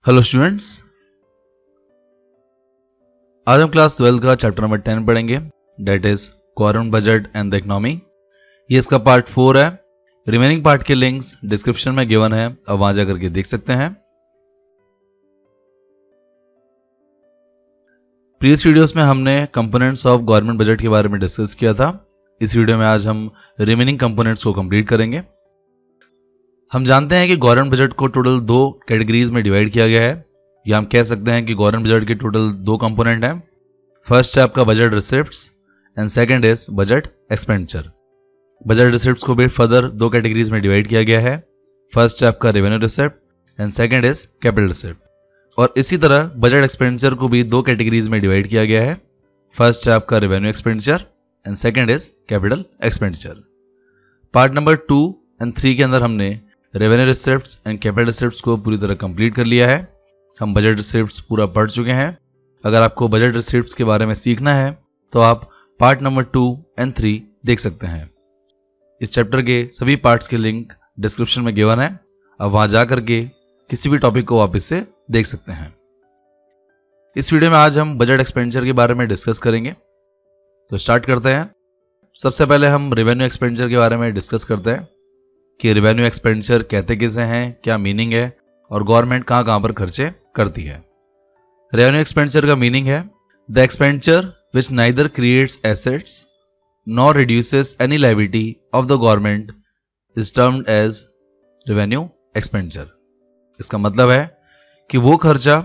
Hello students, आज हम class 12 का चैप्टर नंबर 10 पढ़ेंगे, that is government budget and the economy. ये इसका पार्ट 4 है। रिमेनिंग पार्ट के लिंक्स डिस्क्रिप्शन में गिवन है, अब वहां जाकर के देख सकते हैं। प्रीवियस वीडियोस में हमने कंपोनेंट्स ऑफ गवर्नमेंट बजट के बारे में डिस्कस किया था। इस वीडियो में आज हम रिमेनिंग कंपोनेंट्स को कंप्लीट करेंगे। हम जानते हैं कि गवर्नमेंट बजट को टोटल 2 कैटेगरीज में डिवाइड किया गया है, या हम कह सकते हैं कि गवर्नमेंट बजट के टोटल 2 कंपोनेंट हैं। फर्स्ट है आपका budget receipts and second is budget expenditure. Budget receipts को भी फर्दर 2 कैटेगरीज में डिवाइड किया गया है। फर्स्ट है आपका revenue receipt and second is capital receipt. और इसी तरह बजट एक्सपेंडिचर को भी 2 कैटेगरीज में डिवाइड किया गया है। फर्स्ट है आपका revenue expenditure and second is capital expenditure. Part number 2 and 3 के अंदर हमने revenue receipts and capital receipts को पूरी तरह कंप्लीट कर लिया है। हम बजट रिसिप्ट्स पूरा पढ़ चुके हैं। अगर आपको बजट रिसिप्ट्स के बारे में सीखना है तो आप पार्ट नंबर 2 एंड 3 देख सकते हैं। इस चैप्टर के सभी पार्ट्स के लिंक डिस्क्रिप्शन में गिवन है, अब वहां जाकर के किसी भी टॉपिक को वापस से देख सकते हैं। इस वीडियो में आज हम बजट एक्सपेंडिचर के बारे में डिस्कस करेंगे, तो स्टार्ट करते हैं। सबसे पहले हम रेवेन्यू एक्सपेंडिचर के बारे में डिस्कस करते हैं कि रेवेन्यू एक्सपेंडिचर कहते किसे हैं, क्या मीनिंग है और गवर्नमेंट कहां कहां पर खर्चे करती है। रेवेन्यू एक्सपेंडिचर का मीनिंग है the expenditure which neither creates assets nor reduces any liability of the government is termed as revenue expenditure. इसका मतलब है कि वो खर्चा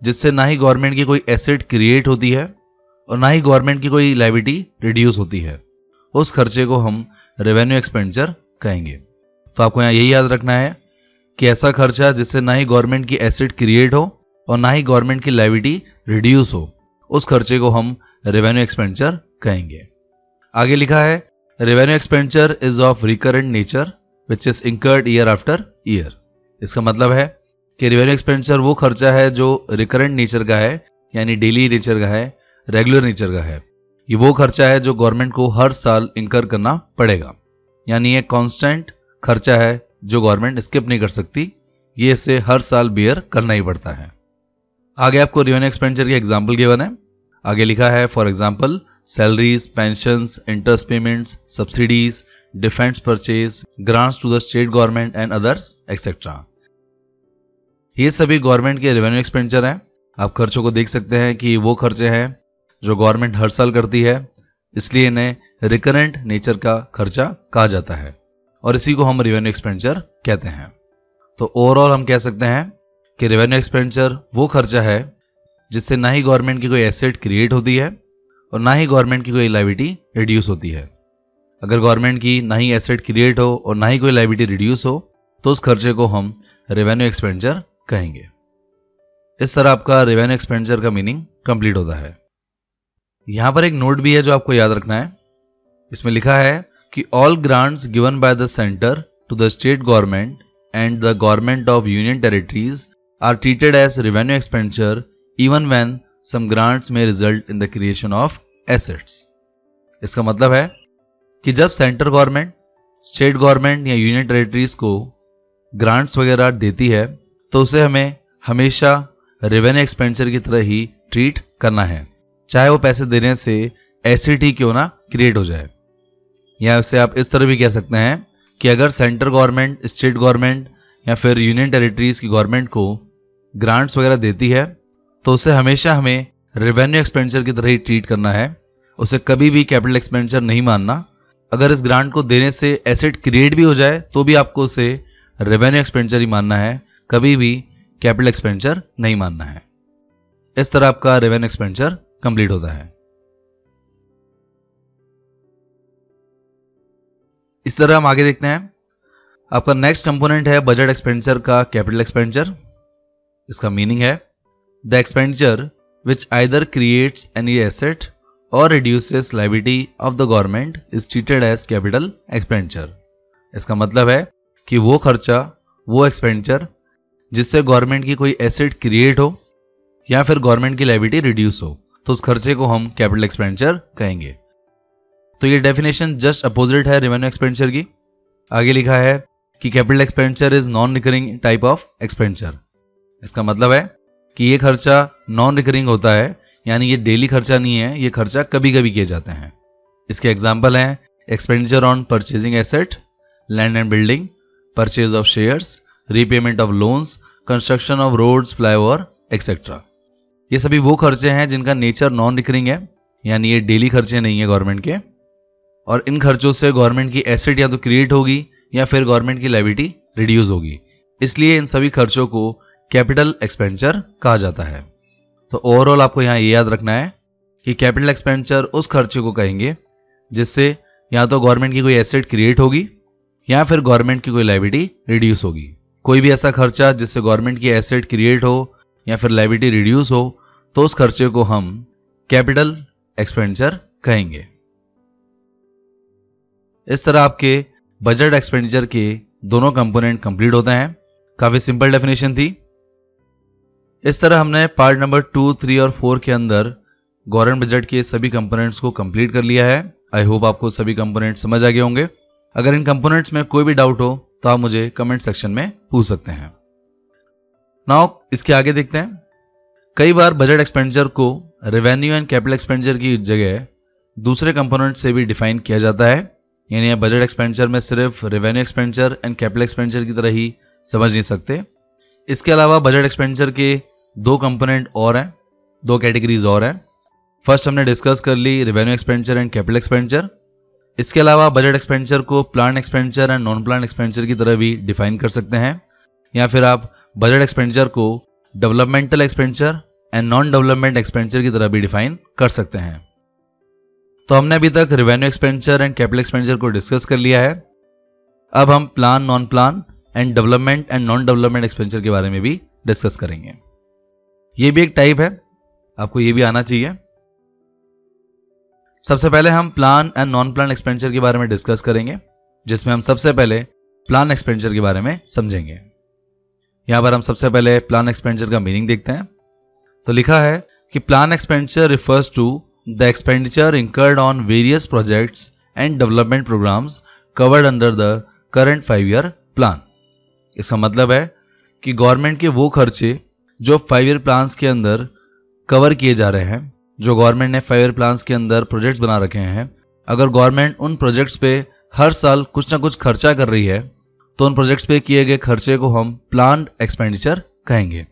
जिससे ना ही गवर्नमेंट की कोई एसेट क्रिएट होती है और ना ही गवर्नमेंट की कोई लायबिलिटी रिड्यूस होती है, उस खर्चे को हम रेवेन्यू एक्सपेंडिचर कहेंगे। तो आपको यहाँ यही याद रखना है कि ऐसा खर्चा जिससे ना ही गवर्नमेंट की एसेट क्रिएट हो और ना ही गवर्नमेंट की लायबिलिटी रिड्यूस हो, उस खर्चे को हम रेवेन्यू एक्सपेंडिचर कहेंगे। आगे लिखा है revenue expenditure is of recurrent nature which is incurred year after year. इसका मतलब है कि रेवेन्यू एक्सपेंडिचर वो खर्चा है जो रिकरेंट नेचर का है, यानी डेली नेचर का है, रेगुलर नेचर का है। ये वो खर्चा है जो गवर्नमेंट को हर साल इंकर करना पड़ेगा, यानी ये कांस्टेंट खर्चा है जो गवर्नमेंट स्किप नहीं कर सकती, ये इसे हर साल बियर करना ही पड़ता है। आगे आपको रेवेन्यू एक्सपेंडिचर की एग्जांपल गिवन है। आगे लिखा है for example salaries, pensions, interest payments, subsidies, defence purchase, grants to the state government and others etcetera. ये सभी गवर्नमेंट के रेवेन्यू एक्सपेंडिचर हैं। आप खर्चों को देख सकते हैं कि वो खर्चे हैं जो गवर्नमेंट हर साल करती है, इसलिए इन्हें रिकरेंट नेचर का खर्चा कहा जाता है और इसी को हम रेवेन्यू एक्सपेंडिचर कहते हैं। तो ओवरऑल हम कह सकते हैं कि रेवेन्यू एक्सपेंडिचर वो खर्चा है जिससे ना ही गवर्नमेंट की कोई एसेट क्रिएट होती है और ना ही गवर्नमेंट की कोई लायबिलिटी रिड्यूस होती है। अगर गवर्नमेंट की ना ही एसेट क्रिएट हो और ना ही कोई लायबिलिटी रिड्यूस हो तो उस खर्चे को हम रेवेन्यू एक्सपेंडिचर कहेंगे। इस तरह आपका रेवेन्यू एक्सपेंडिचर का मीनिंग कंप्लीट होता है। यहां पर एक नोट भी है जो आपको याद रखना है। इसमें लिखा है कि all grants given by the centre to the state government and the government of union territories are treated as revenue expenditure even when some grants में result in the creation of assets. इसका मतलब है कि जब centre government, state government या union territories को grants वगैरह देती है तो उसे हमें हमेशा रेवेन्यू एक्सपेंडिचर की तरह ही ट्रीट करना है, चाहे वो पैसे देने से एसेट ही क्यों ना क्रिएट हो जाए। या इसे आप इस तरह भी कह सकते हैं कि अगर सेंटर गवर्नमेंट, स्टेट गवर्नमेंट या फिर यूनियन टेरिटरीज की गवर्नमेंट को ग्रांट्स वगैरह देती है तो उसे हमेशा हमें रेवेन्यू एक्सपेंडिचर की तरह ही ट्रीट करना है, उसे कभी भी कैपिटल एक्सपेंडिचर नहीं मानना। अगर इस ग्रांट को देने से एसेट क्रिएट भी हो जाए तो भी आपको उसे रेवेन्यू एक्सपेंडिचर ही मानना है, कभी भी कैपिटल एक्सपेंडिचर नहीं मानना है। इस तरह आपका रेवेन्यू एक्सपेंडिचर कंप्लीट होता है। इस तरह हम आगे देखते हैं। आपका नेक्स्ट कंपोनेंट है बजट एक्सपेंडिचर का कैपिटल एक्सपेंडिचर। इसका मीनिंग है the expenditure which either creates any asset or reduces liability of the government is treated as capital expenditure. इसका मतलब है कि वो खर्चा, वो एक्सपेंडिचर जिससे गवर्नमेंट की कोई एसेट क्रिएट हो या फिर गवर्नमेंट की लायबिलिटी रिड्यूस हो, तो उस खर्चे को हम कैपिटल एक्सपेंडिचर कहेंगे। तो ये डेफिनेशन जस्ट अपोजिट है रेवेन्यू एक्सपेंडिचर की। आगे लिखा है कि capital expenditure is non recurring type of expenditure. इसका मतलब है कि ये खर्चा नॉन रिकरिंग होता है, यानी ये डेली खर्चा नहीं है, ये खर्चा कभी कभी किए जाते हैं। इसके एग्जाम्पल हैं expenditure on purchasing asset, land and building, purchase of shares, repayment of loans, construction of roads, flyover etcetera. ये सभी वो खर्चे हैं जिनका नेचर नॉन रिकरिंग है, यानी ये डेली खर्चे नहीं है गवर्नमेंट के, और इन खर्चों से गवर्नमेंट की एसेट या तो क्रिएट होगी या फिर गवर्नमेंट की लायबिलिटी रिड्यूस होगी। इसलिए इन सभी खर्चों को कैपिटल एक्सपेंडिचर कहा जाता है। तो ओवरऑल आपको यहाँ ये याद रखना है कि कैपिटल एक्सपेंडिचर उस खर्चे को कहेंगे जिससे या तो गवर्नमेंट की कोई एसेट क्रिएट होगी या फिर गवर्नमेंट की कोई लायबिलिटी रिड्यूस होगी। कोई भी ऐसा खर्चा जिससे गवर्नमेंट की एसेट क्रिएट हो या फिर लायबिलिटी रिड्यूस हो, तो उस खर्चे को हम कैपिटल एक्सपेंडिचर कहेंगे। इस तरह आपके बजट एक्सपेंडिचर के दोनों कंपोनेंट कंप्लीट होते हैं। काफी सिंपल डेफिनेशन थी। इस तरह हमने पार्ट नंबर 2, 3 और 4 के अंदर गवर्नमेंट बजट के सभी कंपोनेंट्स को कंप्लीट कर लिया है। आई होप आपको सभी कंपोनेंट्स समझ आ गए होंगे। अगर इन कंपोनेंट्स में कोई भी डाउट हो तो आप मुझे कमेंट सेक्शन में पूछ सकते हैं। नाउ इसके आगे देखते हैं। कई बार बजट एक्सपेंडिचर को रेवेन्यू एंड कैपिटल एक्सपेंडिचर की जगह दूसरे कंपोनेंट से भी डिफाइन किया जाता है, यानी आप बजट एक्सपेंडिचर में सिर्फ revenue expenditure and capital expenditure की तरह ही समझ नहीं सकते। इसके अलावा बजट एक्सपेंडिचर के दो कंपोनेंट और हैं, दो कैटेगरीज और हैं। फर्स्ट हमने डिस्कस कर ली revenue expenditure and capital expenditure. इसके अलावा बजट एक्सपेंडिचर को plan expenditure and non plan expenditure की तरह भी डिफाइन कर सकते हैं, या फिर आप बजट एक्सपेंडिचर को developmental expenditure and non development expenditure की तरह भी डिफाइन कर सकते हैं। तो हमने अभी तक revenue expenditure and capital expenditure को डिस्कस कर लिया है। अब हम plan, non plan and development and non development expenditure के बारे में भी डिस्कस करेंगे। ये भी एक टाइप है, आपको ये भी आना चाहिए। सबसे पहले हम plan and non plan expenditure के बारे में डिस्कस करेंगे, जिसमें हम सबसे पहले प्लान एक्सपेंडिचर के बारे में समझेंगे। यहां पर हम सबसे पहले प्लान एक्सपेंडिचर का मीनिंग देखते हैं। तो लिखा है कि plan expenditure refers to the expenditure incurred on various projects and development programs covered under the current 5-year plan. इसका मतलब है कि गवर्नमेंट के वो खर्चे जो 5-year प्लान्स के अंदर कवर किए जा रहे हैं, जो गवर्नमेंट ने 5-year प्लान्स के अंदर प्रोजेक्ट्स बना रखे हैं, अगर गवर्नमेंट उन प्रोजेक्ट्स पे हर साल कुछ ना कुछ खर्चा कर रही है तो उन प्रोजेक्ट्स पे किए गए खर्चे को हम प्लान्ड एक्सपेंडिचर कहेंगे।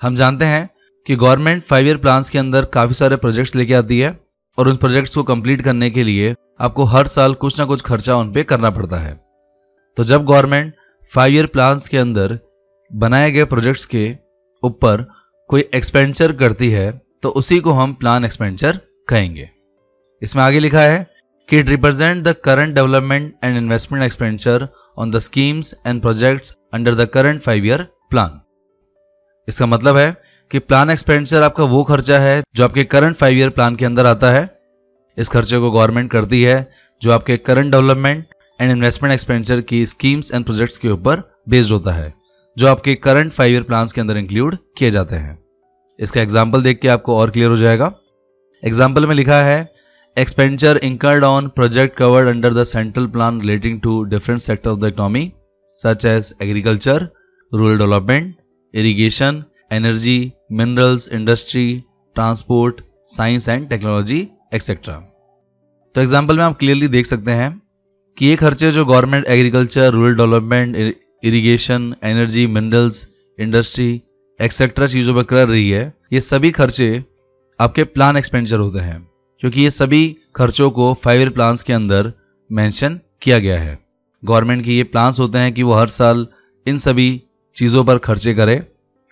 हम जानते हैं कि गवर्नमेंट 5-year प्लान्स के अंदर काफी सारे प्रोजेक्ट्स लेके आती है और उन प्रोजेक्ट्स को कंप्लीट करने के लिए आपको हर साल कुछ ना कुछ खर्चा उन पे करना पड़ता है। तो जब गवर्नमेंट 5-year प्लान्स के अंदर बनाए गए प्रोजेक्ट्स के ऊपर कोई एक्सपेंडिचर करती है तो उसी को हम प्लान एक्सपेंडिचर कहेंगे। इसमें आगे लिखा है कि it represent the current development and investment expenditure on the schemes and projects under the current 5-year plan. इसका मतलब है कि प्लान एक्सपेंडिचर आपका वो खर्चा है जो आपके करंट 5-year प्लान के अंदर आता है। इस खर्चे को गवर्नमेंट करती है जो आपके current development and investment expenditure की स्कीम्स एंड प्रोजेक्ट्स के ऊपर बेस्ड होता है, जो आपके करंट 5-year प्लान्स के अंदर इंक्लूड किए जाते हैं। इसका एग्जाम्पल देख के आपको और क्लियर हो जाएगा। एग्जाम्पल में लिखा है expenditure incurred on project covered under the central plan relating to different sector of the economy such as agriculture, rural development, irrigation, energy, minerals, industry, transport, science and technology etcetera. तो example में आप clearly देख सकते हैं कि ये खर्चे जो government agriculture, rural development, irrigation, energy, minerals, industry etcetera चीजों पर कर रही है, ये सभी खर्चे आपके प्लान एक्सपेंडिचर होते हैं, क्योंकि ये सभी खर्चों को 5-year प्लान्स के अंदर मेंशन किया गया है। गवर्नमेंट के ये प्लान्स होते हैं कि वो हर साल इन सभी चीजों पर खर्चे करे,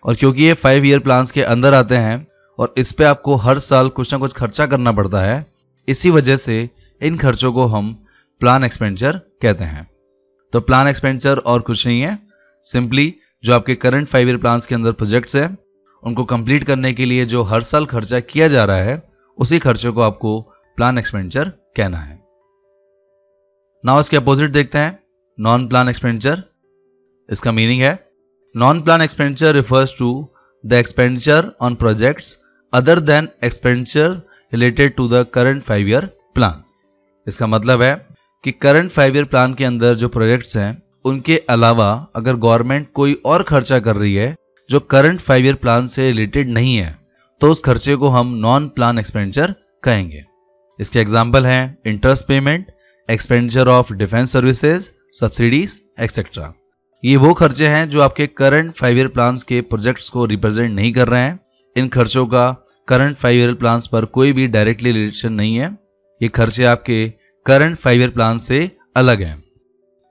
और क्योंकि ये 5-year प्लान्स के अंदर आते हैं और इस पे आपको हर साल कुछ ना कुछ खर्चा करना पड़ता है, इसी वजह से इन खर्चों को हम प्लान एक्सपेंडिचर कहते हैं। तो प्लान एक्सपेंडिचर और कुछ नहीं है, सिंपली जो आपके करंट 5-year प्लान्स के अंदर प्रोजेक्ट्स हैं उनको कंप्लीट करने के लिए जो हर साल खर्चा किया जा रहा है, उसी खर्चे को आपको प्लान एक्सपेंडिचर कहना है। नाउ इसके अपोजिट देखते हैं, नॉन प्लान एक्सपेंडिचर। इसका मीनिंग है non plan expenditure refers to the expenditure on projects other than expenditure related to the current 5-year plan. इसका मतलब है कि करंट 5-year प्लान के अंदर जो प्रोजेक्ट्स हैं उनके अलावा अगर गवर्नमेंट कोई और खर्चा कर रही है जो करंट 5 ईयर प्लान से रिलेटेड नहीं है, तो उस खर्चे को हम नॉन प्लान एक्सपेंडिचर कहेंगे। इसके एग्जाम्पल हैं interest payment, expenditure of defence services, subsidies etcetera. ये वो खर्चे हैं जो आपके करंट 5 ईयर प्लान्स के प्रोजेक्ट्स को रिप्रेजेंट नहीं कर रहे हैं। इन खर्चों का करंट 5 ईयर प्लान्स पर कोई भी डायरेक्टली रिलेशन नहीं है। ये खर्चे आपके करंट 5 ईयर प्लान से अलग हैं।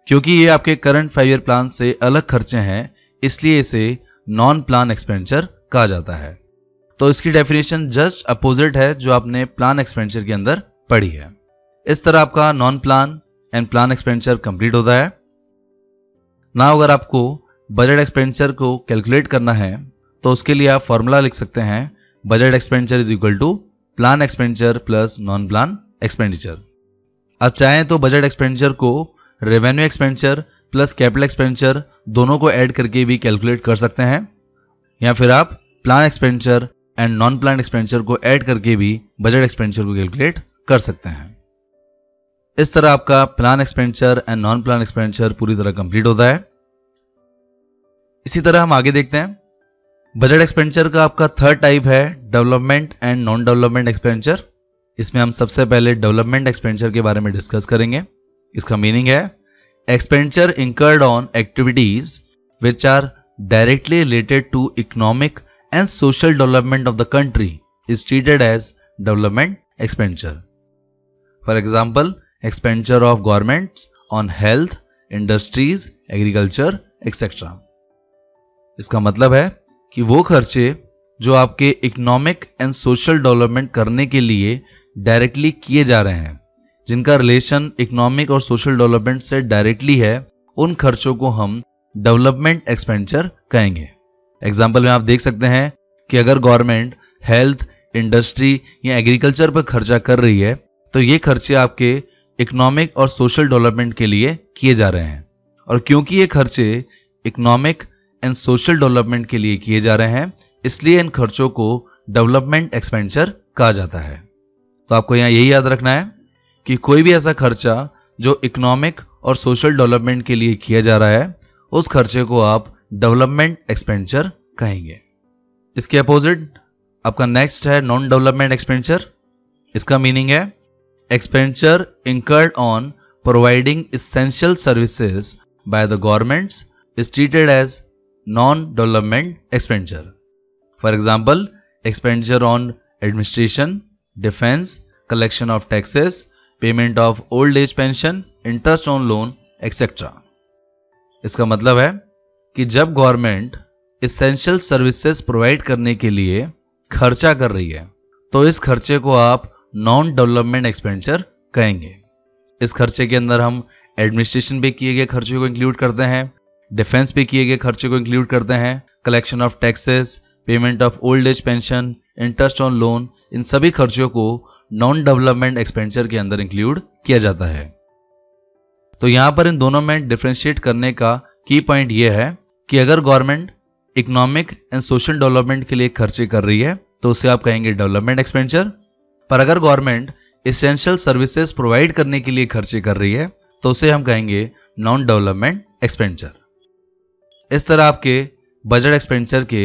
क्योंकि ये आपके करंट 5 ईयर प्लान से अलग खर्चे हैं, इसलिए इसे नॉन प्लान एक्सपेंडिचर कहा जाता है। तो इसकी डेफिनेशन जस्ट अपोजिट है जो आपने प्लान एक्सपेंडिचर के अंदर पढ़ी है। इस तरह आपका non plan and plan expenditure complete होता है। ना अगर आपको बजट एक्सपेंडिचर को कैलकुलेट करना है तो उसके लिए आप फॉर्मूला लिख सकते हैं, budget expenditure is equal to plan expenditure plus non plan expenditure. आप चाहें तो बजट एक्सपेंडिचर को revenue expenditure plus capital expenditure दोनों को ऐड करके भी कैलकुलेट कर सकते हैं, या फिर आप plan expenditure and non plan expenditure को ऐड करके भी बजट एक्सपेंडिचर को कैलकुलेट कर सकते हैं। इस तरह आपका plan expenditure and non plan expenditure पूरी तरह कंप्लीट होता है। इसी तरह हम आगे देखते हैं। बजट एक्सपेंडिचर का आपका थर्ड टाइप है development and non development expenditure. इसमें हम सबसे पहले डेवलपमेंट एक्सपेंडिचर के बारे में डिस्कस करेंगे। इसका मीनिंग है expenditure incurred on activities which are directly related to economic and social development of the country is treated as development expenditure. For example, expenditure of governments on health, industries, agriculture etcetera. इसका मतलब है कि वो खर्चे जो आपके economic and social development करने के लिए डायरेक्टली किए जा रहे हैं, जिनका रिलेशन इकोनॉमिक और सोशल डेवलपमेंट से डायरेक्टली है, उन खर्चों को हम डेवलपमेंट एक्सपेंडिचर कहेंगे। एग्जाम्पल में आप देख सकते हैं कि अगर गवर्नमेंट हेल्थ, इंडस्ट्री या एग्रीकल्चर पर खर्चा कर रही है तो ये खर्चे आपके इकोनॉमिक और सोशल डेवलपमेंट के लिए किए जा रहे हैं। और क्योंकि ये खर्चे इकोनॉमिक एंड सोशल डेवलपमेंट के लिए किए जा रहे हैं, इसलिए इन खर्चों को डेवलपमेंट एक्सपेंडिचर कहा जाता है। तो आपको यहाँ यही याद रखना है कि कोई भी ऐसा खर्चा जो इकोनॉमिक और सोशल डेवलपमेंट के लिए किया जा रहा है, उस खर्चे को आप डेवलपमेंट एक्सपेंडिचर कहेंगे। इसके अपोजिट आपका नेक्स्ट है नॉन डेवलपमेंट एक्सपेंडिचर। इसका मीनिंग है expenditure incurred on providing essential services by the governments is treated as non-development expenditure. For example, expenditure on administration, defense, collection of taxes, payment of old age pension, interest on loan, etc. इसका मतलब है कि जब government essential services provide करने के लिए खर्चा कर रही है, तो इस खर्चे को आप नॉन डेवलपमेंट एक्सपेंडिचर कहेंगे। इस खर्चे के अंदर हम एडमिनिस्ट्रेशन पे किए गए खर्चे को इंक्लूड करते हैं, डिफेंस पे किए गए खर्चे को इंक्लूड करते हैं, collection of taxes, payment of old age pension, interest on loan, इन सभी खर्चों को नॉन डेवलपमेंट एक्सपेंडिचर के अंदर इंक्लूड किया जाता है। तो यहां पर इन दोनों में डिफरेंशिएट करने का की पॉइंट यह है कि अगर government economic and social development के लिए खर्चे कर रही है तो उसे आप कहेंगे डेवलपमेंट एक्सपेंडिचर। पर अगर गवर्नमेंट एसेंशियल सर्विसेज प्रोवाइड करने के लिए खर्चे कर रही है तो उसे हम कहेंगे नॉन डेवलपमेंट एक्सपेंडिचर। इस तरह आपके बजट एक्सपेंडिचर के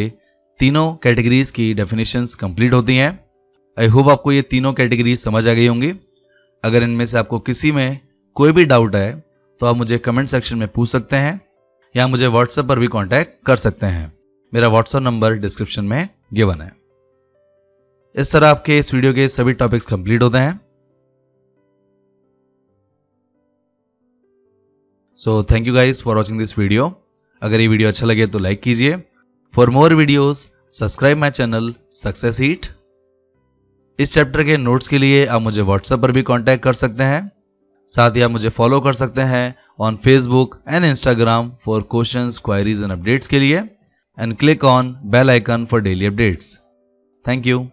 तीनों कैटेगरीज की डेफिनेशंस कंप्लीट होती हैं। आई होप आपको ये तीनों कैटेगरीज समझ आ गई होंगी। अगर इनमें से आपको किसी में कोई भी डाउट है तो आप मुझे कमेंट सेक्शन में पूछ सकते हैं या मुझे व्हाट्सएप पर भी कांटेक्ट कर सकते हैं। मेरा व्हाट्सएप नंबर डिस्क्रिप्शन में गिवन है। इस तरह आपके इस वीडियो के सभी टॉपिक्स कंप्लीट होते हैं। So thank you guys for watching this video. अगर ये वीडियो अच्छा लगे तो लाइक कीजिए। For more videos subscribe my channel success heat. इस चैप्टर के नोट्स के लिए आप मुझे व्हाट्सएप पर भी कांटेक्ट कर सकते हैं। साथ ही आप मुझे फॉलो कर सकते हैं on Facebook and Instagram for questions, queries and updates के लिए, and click on bell icon for daily updates. Thank you.